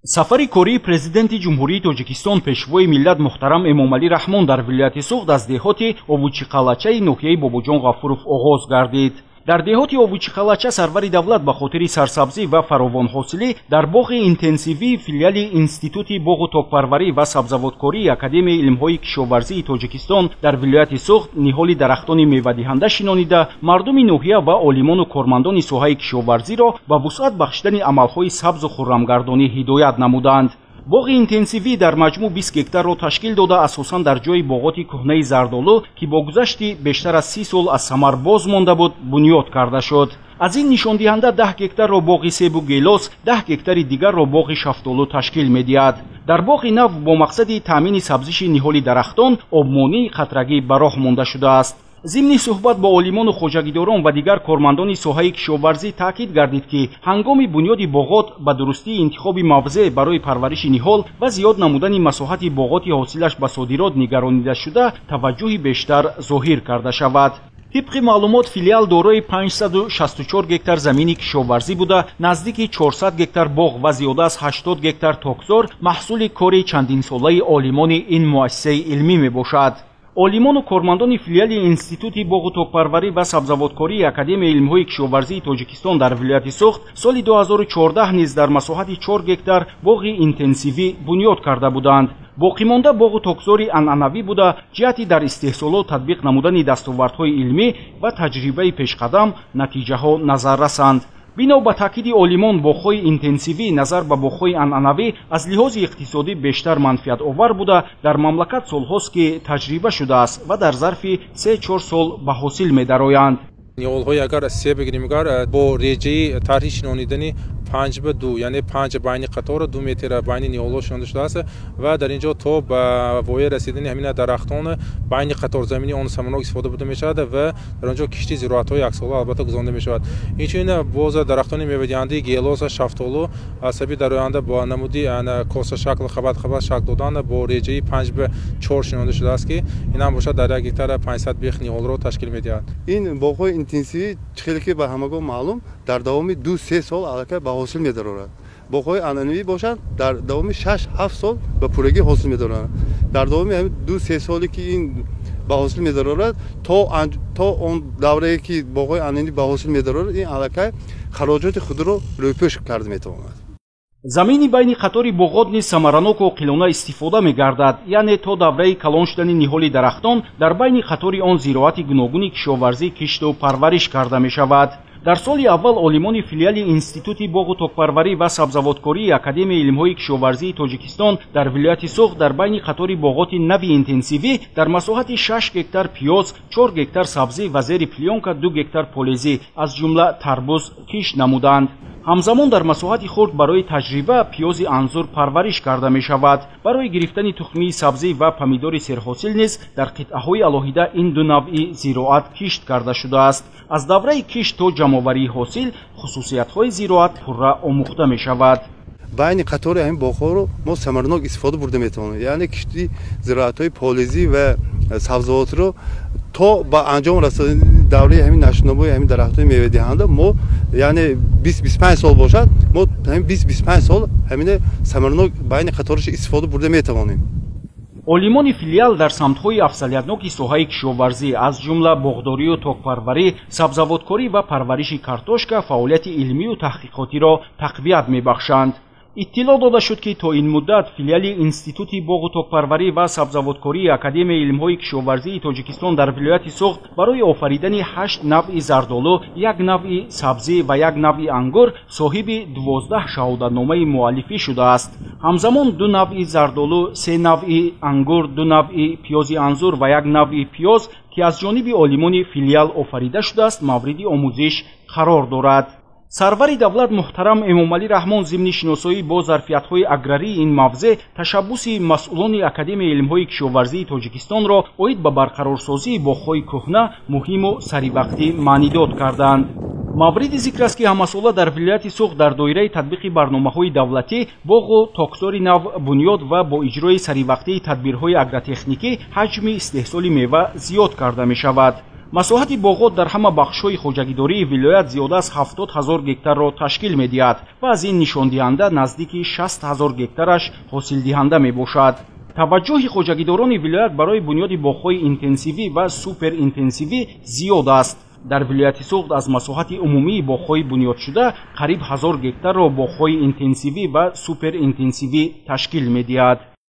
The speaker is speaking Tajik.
сафари кории президенти ҷумҳурии тоҷикистон пешвои миллат муҳтарам Эмомалӣ Раҳмон дар вилояти Суғд аз деҳоти Овучиқалачаи ноҳияи Бобоҷон Ғафуров оғоз гардид. дар деҳоти Овучиқалача сарвари давлат ба хотири сарсабзӣ ва фаровонҳосилӣ дар боғи интенсивии филиали Институти боғу токпарварӣ ва сабзаводкории Академияи илмҳои кишоварзии Тоҷикистон дар вилояти Суғд ниҳоли дарахтони мевадиҳанда шинонида, мардуми ноҳия ва олимону кормандони соҳаи кишоварзиро ба вусъат бахшидани амалҳои сабзу хуррамгардонӣ ҳидоят намуданд. боғи интенсивӣ дар маҷмӯъ 20 гектарро ташкил дода, асосан дар ҷои боғоти кӯҳнаи Зардолу ки бо гузашти бештар аз 30 сол аз самар боз монда буд, бунёд карда шуд. аз ин нишондиҳанда 10 гектарро боғи себу гелос, 10 гектари дигарро боғи шафтолу ташкил медиҳад. дар боғи нав бо мақсади таъмини сабзиши ниҳоли дарахтон, обмонии қатрагӣ ба роҳ монда шудааст. зимни суҳбат бо олимону хоҷагидорон ва дигар кормандони соҳаи кишоварзӣ таъкид гардид ки ҳангоми бунёди боғот ба дурустии интихоби мавзеъ барои парвариши ниҳол ва зиёд намудани масоҳати боғоти ҳосилаш ба содирот нигаронида шуда таваҷҷӯҳи бештар зоҳир карда шавад. тибқи маълумот филиал дорои 564 гектар замини кишоварзӣ буда, наздики 400 гектар боғ ва зиёда аз 80 гектар токзор маҳсули кори чандинсолаи олимони ин муассисаи илмӣ мебошад. олимону кормандони филиали Институти боғу токпарварӣ ва сабзаводкории Академияи илмҳои кишоварзии Тоҷикистон дар вилояти Суғд соли 2014 низ дар масоҳати 4 гектар боғи интенсивӣ бунёд карда буданд. боқимонда боғу токзори анъанавӣ буда, ҷиҳати дар истеҳсолот татбиқ намудани дастовардҳои илмӣ ва таҷрибаи пешқадам натиҷаҳо назаррасанд. бино ба таъкиди олимон, боғҳои интенсивӣ назар ба боғҳои анъанавӣ аз лиҳози иқтисодӣ бештар манфиатовар буда, дар мамлакат солҳост ки таҷриба шудааст ва дар зарфи 3-4 сол ба ҳосил медароянд. ниҳолҳои агар се бигирем, агар бо реҷаи тарҳи шинонидани 5:2, яъне 5 байни қатора 2 метр байни ниҳолҳо шинонида шудааст ва дар ин ҷо то ба вояи расидани ҳамин дарахтон байни қаторзамини он саманок истифода бурда мешавад ва дар он ҷо кишти зироатҳои яксола албатта гузаронда мешавад. инчунин боз дарахтони мевадиҳандаи гелос, шафтолу асаби дар оянда бо намуди коса шакл хабат шакл додан бо реҷаи 5:4 шинонида шудааст ки ин ҳам бошад дар 1 гектар 500 бех ниҳолро ташкил медиҳад. ин боғҳои интенсивӣ хеле ки ба ҳамагон маълум дар давоми 2-3 сол аллакай ба ҳосил медарорад. боғҳои анъанавӣ бошанд, дар давоми 6-7 сол ба пуррагӣ ҳосил медарорад. дар давоми 2-3 соли ки ин ба ҳосил медарорад, то он даврае ки боғҳои анъанавӣ ба ҳосил медарорад, ин аллакай хароҷоти худро рӯйпӯш карда метавонад. замини байни қатори боғот низ самараноку оқилона истифода мегардад, яъне то давраи калон шудани ниҳоли дарахтон дар байни қатори он зироати гуногуни кишоварзӣ кишту парвариш карда мешавад. дар соли аввал олимони филиали Институти боғу токпарварӣ ва сабзаводкории Академияи илмҳои кишоварзии Тоҷикистон дар вилояти Суғд дар байни қатори боғоти нави интенсивӣ дар масоҳати 6 гектар пиёз, 4 гектар сабзӣ ва зери плёнка 2 гектар полезӣ аз ҷумла тарбуз кишт намуданд. ҳамзамон дар масоҳати хурд барои таҷриба пиёзи анзур парвариш карда мешавад. барои гирифтани тухмии сабзӣ ва помидори серҳосил низ дар қитъаҳои алоҳида ин ду навъи зироат кишт карда шудааст. аз давраи кишт то ҷамъоварии ҳосил хусусиятҳои зироат пурра омӯхта мешавад. байни қатори ҳамин боғҳоро мо самаранок истифода бурда метавонем, яъне кишти зироатҳои полезӣ ва сабзавотро то ба анҷом расонидани давраи ҳамин нашномои ҳамин дарахтҳои мевадиҳанда мо яъне 20-25 сол бошад, мо ҳамин 20-25 сол ҳамин самаранок байни қатораш истифода бурда метавонем. олимони филиал дар самтҳои афзалиятноки соҳаи кишоварзӣ аз ҷумла боғдорию токпарварӣ, сабзаводкорӣ ва парвариши картошка фаъолияти илмию таҳқиқотиро тақвият мебахшанд. иттилоъ дода шуд ки то ин муддат филиали Институти боғу токпарварӣ ва сабзаводкории Академияи илмҳои кишоварзии Тоҷикистон дар вилояти Суғд барои офаридани 8 навъи зардолу, 1 навъи сабзӣ ва 1 навъи ангур соҳиби 12 шаҳодатномаи муаллифӣ шудааст. ҳамзамон 2 навъи зардолу, 3 навъи ангур, 2 навъи пиёзи анзур ва 1 навъи пиёз ки аз ҷониби олимони филиал офарида шудааст, мавриди омӯзиш қарор дорад. сарвари давлат муҳтарам Эмомалӣ Раҳмон зимни шиносоӣ бо зарфиятҳои аграрии ин мавзеъ ташаббуси масъулони Академияи илмҳои кишоварзии Тоҷикистонро оид ба барқарорсозии боғҳои кӯҳна муҳиму саривақтӣ маънидод карданд. мавриди зикр аст ки ҳамасола дар вилояти Суғд дар доираи татбиқи барномаҳои давлатӣ боғу токзори нав бунёд ва бо иҷрои саривақтии тадбирҳои агротехникӣ ҳаҷми истеҳсоли мева зиёд карда мешавад. масоҳати боғот дар ҳама бахшҳои хоҷагидории вилоят зиёда аз 70 000 гектарро ташкил медиҳад ва аз ин нишондиҳанда наздики 60 000 гектараш ҳосилдиҳанда мебошад. таваҷҷӯҳи хоҷагидорони вилоят барои бунёди боғҳои интенсивӣ ва суперинтенсивӣ зиёд аст. дар вилояти Суғд аз масоҳати умумии боғҳои бунёдшуда қариб 1000 гектарро боғҳои интенсивӣ ва суперинтенсивӣ ташкил медиҳад.